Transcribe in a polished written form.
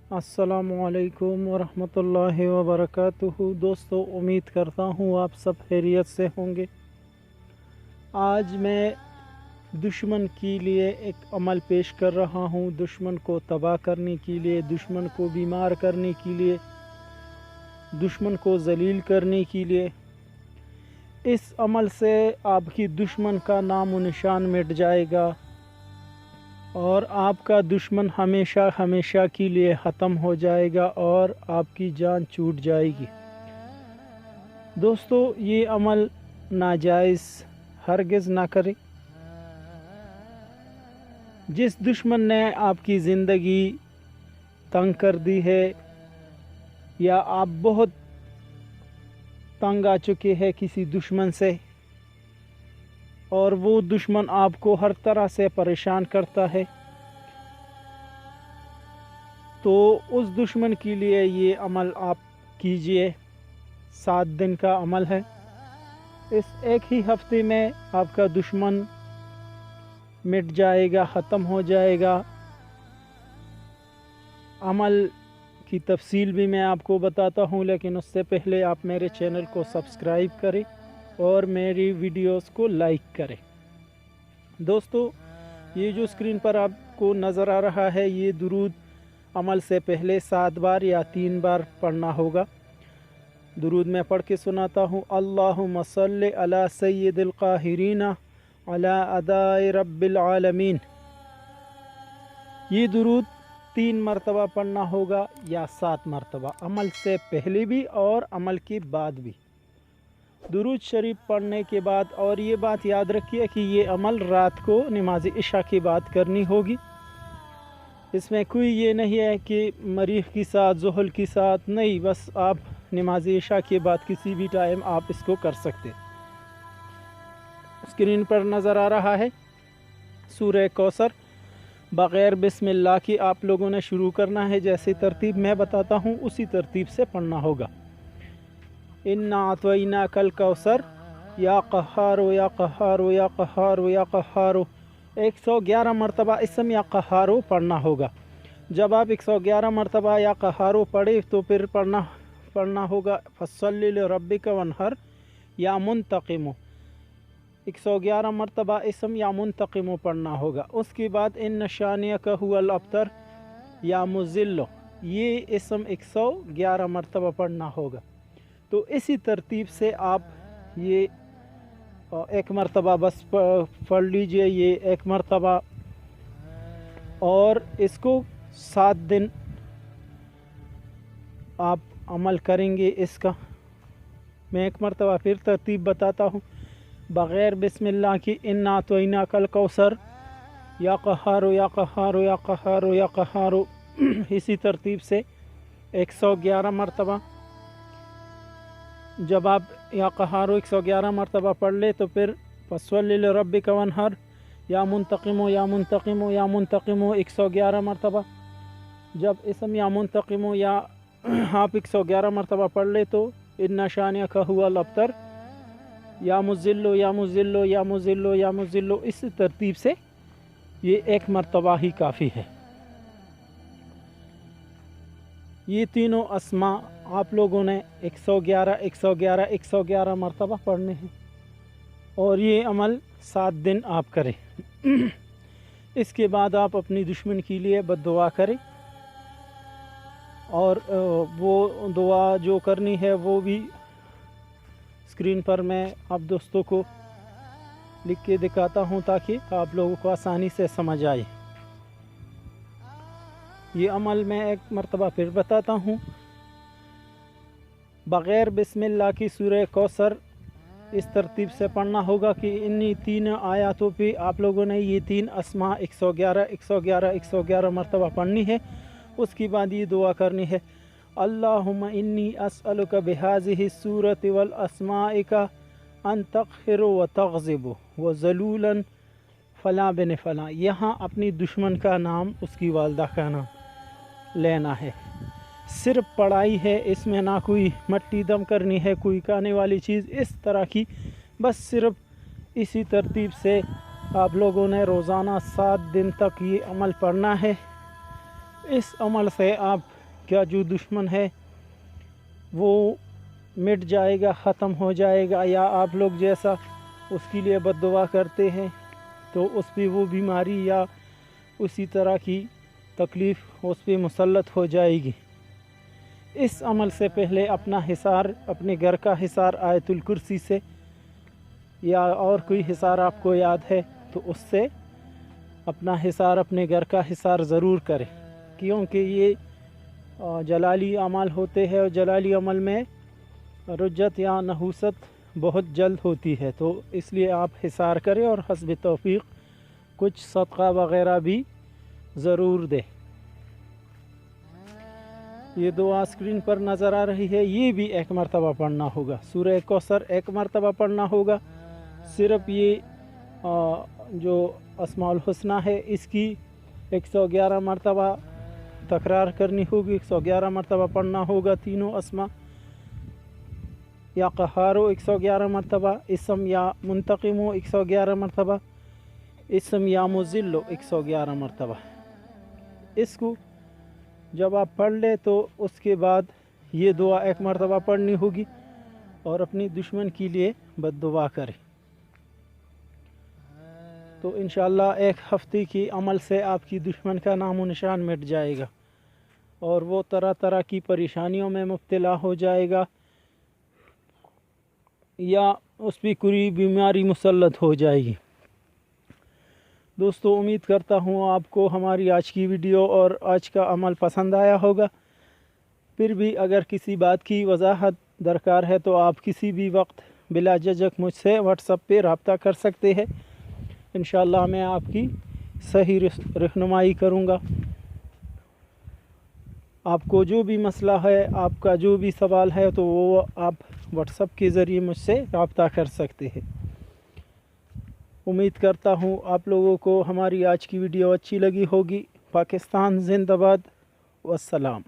अस्सलामुअलैकुम वरहमतुल्लाहि वबरकातुहू। दोस्तों, उम्मीद करता हूँ आप सब खैरियत से होंगे। आज मैं दुश्मन के लिए एक अमल पेश कर रहा हूँ, दुश्मन को तबाह करने के लिए, दुश्मन को बीमार करने के लिए, दुश्मन को ज़लील करने के लिए। इस अमल से आपकी दुश्मन का नाम व निशान मिट जाएगा और आपका दुश्मन हमेशा हमेशा के लिए ख़त्म हो जाएगा और आपकी जान छूट जाएगी। दोस्तों, ये अमल नाजायज़ हरगिज़ ना करें। जिस दुश्मन ने आपकी ज़िंदगी तंग कर दी है या आप बहुत तंग आ चुके हैं किसी दुश्मन से और वो दुश्मन आपको हर तरह से परेशान करता है, तो उस दुश्मन के लिए ये अमल आप कीजिए। 7 दिन का अमल है। इस एक ही हफ्ते में आपका दुश्मन मिट जाएगा, ख़त्म हो जाएगा। अमल की तफसील भी मैं आपको बताता हूँ, लेकिन उससे पहले आप मेरे चैनल को सब्सक्राइब करें और मेरी वीडियोस को लाइक करें। दोस्तों, ये जो स्क्रीन पर आपको नज़र आ रहा है, ये दुरूद अमल से पहले 7 बार या 3 बार पढ़ना होगा। दुरूद मैं पढ़ के सुनाता हूँ। अल्लाहुम्मा सल्लि अला सय्यिदिल काहिरीना अला अदाए रब्बिल आलमीन। ये दुरूद 3 मरतबा पढ़ना होगा या 7 मरतबा, अमल से पहले भी और अमल के बाद भी। दुरूद शरीफ पढ़ने के बाद, और ये बात याद रखिए कि ये अमल रात को नमाज इशा के बाद करनी होगी। इसमें कोई ये नहीं है कि मरीख के साथ, ज़ोहल के साथ नहीं, बस आप नमाज इशा के बाद किसी भी टाइम आप इसको कर सकते। स्क्रीन पर नज़र आ रहा है सूरह कौसर। बग़ैर बिस्मिल्लाह के आप लोगों ने शुरू करना है। जैसे तरतीब मैं बताता हूँ उसी तरतीब से पढ़ना होगा। इन्ना अतवैना कल कौसर या क़हारो या क़हारो या क़हारो या क़हारो। 111 मरतबा इसम या क़हारो पढ़ना होगा। जब आप 111 मरतबा या क़हारो पढ़े तो फिर पढ़ना होगा फस्सल्लि लिरब्बिका वन्हर या मुंतक़िमो। 111 मरतबा इसम या मुंतक़िमो पढ़ना होगा। उसके बाद इन शानियका हुवल अब्तर या मुज़िल्लो, ये इसम 111 मरतबा पढ़ना होगा। तो इसी तरतीब से आप ये एक मरतबा बस पढ़ लीजिए, ये एक मरतबा, और इसको 7 दिन आप अमल करेंगे इसका। मैं एक मरतबा फिर तरतीब बताता हूँ। बग़ैर बिस्मिल्लाह की इन्ना अतवैना कल कौसर या क़हारो या क़हारो या क़हारो या क़हारो, इसी तरतीब से 111 मरतबा। जब आप या क़हारो 111 मरतबा पढ़ ले तो फिर फस्सल्लि लिरब्बिका वन्हर या मुंतक़िमो या मुंतक़िमो या मुंतक़िमो 111 मरतबा। जब इसम या मुंतक़िमो या आप 111 मरतबा पढ़ ले तो इन्ना शानियका हुवल अब्तर या मुज़िल्लो या मुज़िल्लो या मुज़िल्लो या मुज़िल्लो, इस तरतीब से ये एक मरतबा ही काफ़ी है। ये तीनों अस्मा आप लोगों ने 111 111 111 मरतबा पढ़ने हैं और ये अमल 7 दिन आप करें। इसके बाद आप अपनी दुश्मन के लिए बद्दुआ करें, और वो दुआ जो करनी है वो भी स्क्रीन पर मैं आप दोस्तों को लिख के दिखाता हूँ ताकि आप लोगों को आसानी से समझ आए। ये अमल मैं एक मरतबा फिर बताता हूँ। बग़ैर बिस्मिल्लाह की सूरह कौसर इस तरतीब से पढ़ना होगा कि इन्हीं 3 आयतों पे आप लोगों ने ये 3 अस्मा 111 111 111 मरतबा पढ़नी है। उसके बाद ये दुआ करनी है। अल्लाहुम्मा इन्नी अस्अलुका बिहाज़िहि सूरति वल अस्माइका अन तग़फ़िरु व तग़ज़िबु व ज़लूलन फ़ला बिन फ़ला। यहाँ अपनी दुश्मन का नाम, उसकी वालदा का नाम लेना है। सिर्फ पढ़ाई है, इसमें ना कोई मट्टी दम करनी है, कोई खाने वाली चीज़ इस तरह की, बस सिर्फ इसी तरतीब से आप लोगों ने रोज़ाना 7 दिन तक ये अमल पढ़ना है। इस अमल से आप کا جو دشمن ہے وہ مٹ جائے گا، ختم ہو جائے گا، یا آپ لوگ جیسا اس کے لیے بد دعا کرتے ہیں تو اس پہ وہ بیماری یا اسی طرح کی تکلیف اس پہ مسلط ہو جائے گی۔ اس عمل سے پہلے اپنا حصار، اپنے گھر کا حصار آیت الکرسی سے یا اور کوئی حصار آپ کو یاد ہے تو اس سے اپنا حصار، اپنے گھر کا حصار ضرور کریں، کیونکہ یہ جلالی عمل ہوتے ہیں اور جلالی عمل میں رجت یا نحوست بہت جلد ہوتی ہے، تو اس لیے آپ حصار کریں اور حسب توفیق کچھ صدقہ وغیرہ بھی ضرور دیں۔ یہ دعا اسکرین پر نظر آ رہی ہے، یہ بھی ایک مرتبہ پڑھنا ہوگا۔ سورہ کوثر ایک مرتبہ پڑھنا ہوگا۔ صرف یہ جو اسماء الحسنہ ہے اس کی 111 مرتبہ تکرار کرنی ہوگی، 111 مرتبہ پڑھنا ہوگا تینوں اسماء، یا قہارو 111 مرتبہ، اسم یا منتقمو 111 مرتبہ، اسم یا مذلو 111 مرتبہ۔ اس کو جب آپ پڑھ لیں تو اس کے بعد یہ دعا ایک مرتبہ پڑھنی ہوگی اور اپنی دشمن کے لیے بد دعا کریں، تو انشاءاللہ ایک ہفتے کی عمل سے آپ کی دشمن کا نام و نشان مٹ جائے گا اور وہ طرح طرح کی پریشانیوں میں مبتلا ہو جائے گا یا اس پہ کوئی بیماری مسلط ہو جائے گی۔ دوستو، امید کرتا ہوں آپ کو ہماری آج کی ویڈیو اور آج کا عمل پسند آیا ہوگا۔ پھر بھی اگر کسی بات کی وضاحت درکار ہے تو آپ کسی بھی وقت بلا جھجک مجھ سے واٹس ایپ پہ رابطہ کر سکتے ہیں، انشاءاللہ میں آپ کی صحیح رہنمائی کروں گا۔ آپ کو جو بھی مسئلہ ہے، آپ کا جو بھی سوال ہے تو وہ آپ واٹس ایپ کے ذریعے مجھ سے رابطہ کر سکتے ہیں۔ امید کرتا ہوں آپ لوگوں کو ہماری آج کی ویڈیو اچھی لگی ہوگی۔ پاکستان زندہ باد، والسلام۔